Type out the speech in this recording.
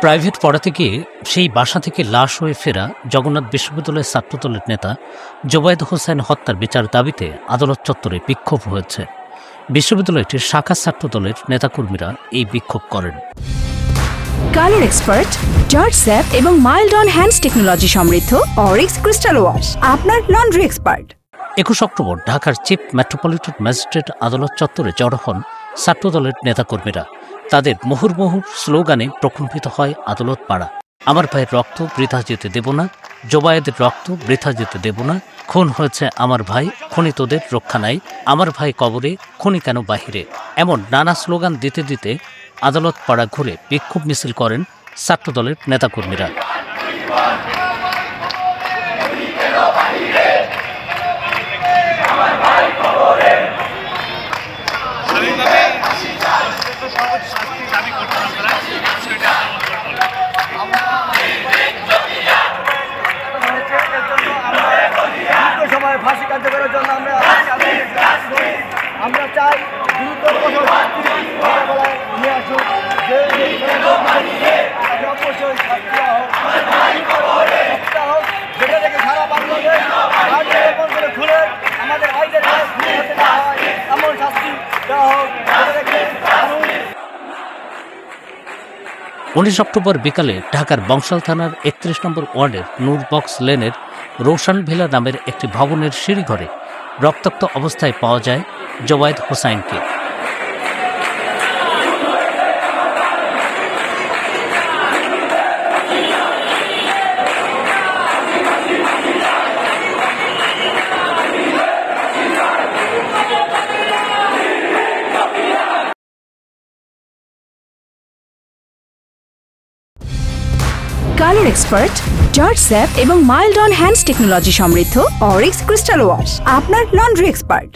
Private পড়াতে গিয়ে সেই বাসা থেকে লাশ হয়ে ফেরা জগন্নাথ বিশ্ববিদ্যালয়ের ছাত্রদলের নেতা জোবায়েদ হোসেন হত্যার বিচার দাবিতে আদালত চত্বরে বিক্ষোভ হয়েছে। বিশ্ববিদ্যালয়টির শাখা ছাত্রদলের নেতাকর্মীরা এই বিক্ষোভ করেন। কালার এক্সপার্ট, জর্জ স্যাপ এবং মাইল্ড অন হ্যান্ডস টেকনোলজি সমৃদ্ধ অরিক্স ক্রিস্টাল ওয়াশ আপনার লন্ড্রি এক্সপার্ট। 21 অক্টোবর ঢাকার চিফ মেট্রোপলিটন ম্যাজিস্ট্রেট আদালত চত্বরে জড়ো হন ছাত্রদলের নেতাকর্মীরা। তাদের মুহুর্মুহুর স্লোগানে প্রকম্পিত হয় আদালত পাড়া। আমার ভাইয়ের রক্ত বৃথা যেতে দেব না, জোবায়েদের রক্ত বৃথা যেতে দেব না, খুন হয়েছে আমার ভাই, খুনি তোদের রক্ষা নাই, আমার ভাই কবরে, খুনি কেন বাহিরে, এমন নানা স্লোগান দিতে দিতে আদালত পাড়া ঘুরে বিক্ষোভ মিছিল করেন ছাত্রদলের নেতাকর্মীরা। ফাঁসি কার্যকরের জন্য আমরা চাই দ্রুত নিয়ে আসুন, অবশ্যই যেটা থেকে সারা বাংলাদেশ খুলে আমাদের ভাইদের এমন শাস্তি দেওয়া হোক। 19 অক্টোবর বিকালে ঢাকার বংশাল থানার 31 নম্বর ওয়ার্ডের নূরবক্স লেনের রোশন ভিলা নামের একটি ভবনের সিঁড়িঘরে রক্তাক্ত অবস্থায় পাওয়া যায় জোবায়েদ হোসাইনকে। কালার এক্সপার্ট, জর্জ স্যাপ এবং মাইল্ড অন হ্যান্ডস টেকনোলজি সমৃদ্ধ অরিক্স ক্রিস্টাল ওয়াশ আপনার লন্ড্রি এক্সপার্ট।